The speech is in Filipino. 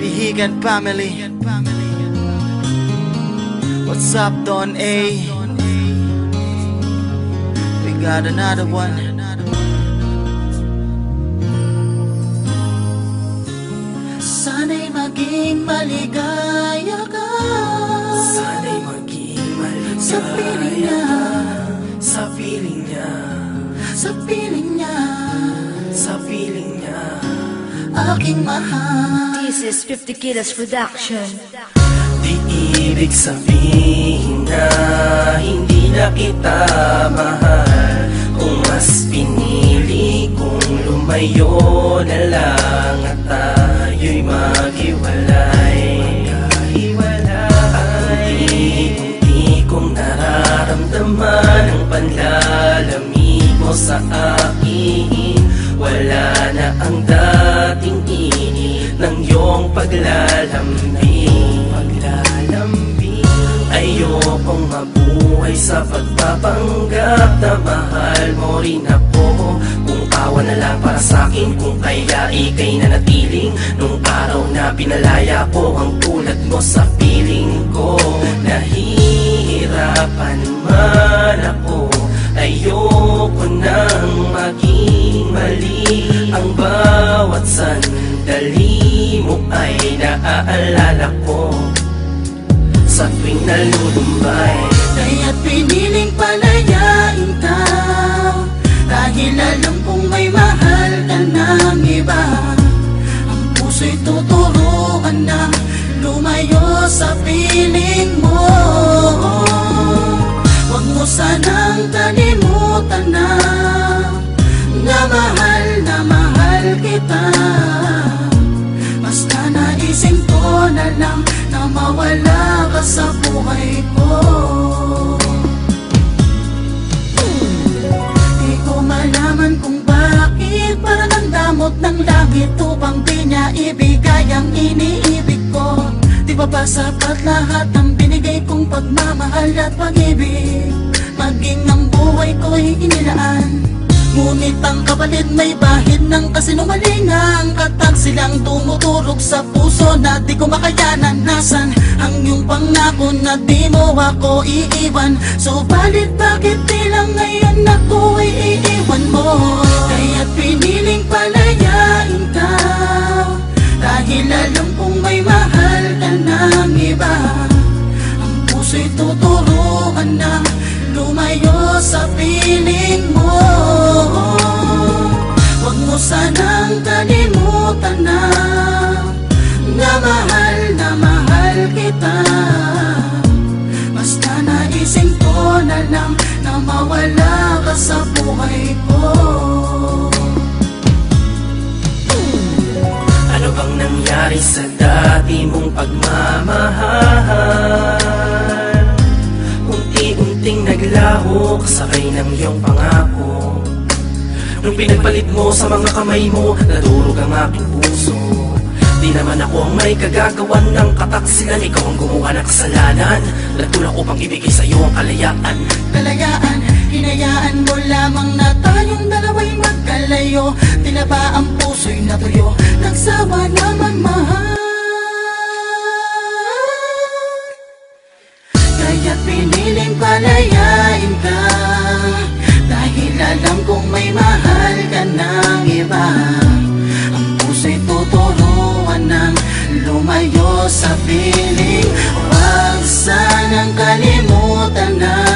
Bihigan family. What's up, Don A? We got another one. Sana'y maging maligaya ka. Sana'y maging maligaya sa piling niya, sa piling niya, sa piling niya, sa piling niya. aking mahal. This is 50 Kilos Production. Di ibig sabihin na hindi na kita mahal. Kung mas pinili kong lumayo na lang at tayo'y maghiwalay. Unti-unti kong nararamdaman ang panlalamig mo sa akin. Wala na ang dating init ng iyong paglalambing. Ayokong mabuhay sa pagpapanggap na mahal mo rin ako. Kung awa na lang para sa'kin, kung kaya ika'y nanatiling nung araw na pinalaya ko ang tulad mo sa piling ko. Nahihirapan man ako, ayoko nang maging mali. Ang bawat sandali mo ay naaalala ko sa tuwing nalulumbay. Kaya't piniling palayain ka, dahil alam kong may mahal ka ng iba. Ang puso'y tuturuan na lumayo sa piling mo. Huwag mo sanang kalimutan na mahal kita. Basta naisip ko na lang na mawala ka sa buhay ko. Di ko malaman kung bakit parang ang damot ng langit upang di niya ibigay ang iniibig ko. Di ba ba sapat lahat ng binigay kong pagmamahal at pag-ibig? Maging ang buhay ko'y inilaan, ngunit ang kapalit may bahid ng kasinungalingang katag. Silang tumutulog sa puso na di ko makayanan. Nasan ang iyong pangako na di mo ako iiwan? Subalit bakit tila ngayon ako ay iiwan mo? Kaya't piniling palayain ka, dahil alam kong may mahal ka ng iba. Ang puso'y tuturuan na lumayo sa piling mo. Huwag mo sanang kalimutan na mahal kita. Basta naisip ko na lang na mawala ka sa buhay ko. Ano bang nangyari sa dati mong pagmamahal? Unti-unting naglaho kasabay ng iyong pangako. Nung pinagpalit mo sa mga kamay mo, nadurog ang aking puso. Di naman ako ang may kagagawan ng kataksilan. Ikaw ang gumawa ng kasalanan. Nagtulak upang ibigay sa'yo ang kalayaan. Kalayaan, hinayaan mo lamang na tayong dalawa'y magkalayo. Tila ba ang puso'y natuyo, nagsawa na magmahal? Kaya't piniling palayain ka, dahil alam kong may mahal ka ng iba. Ang puso'y tuturuan ng lumayo sa piling. Huwag sanang kalimutan na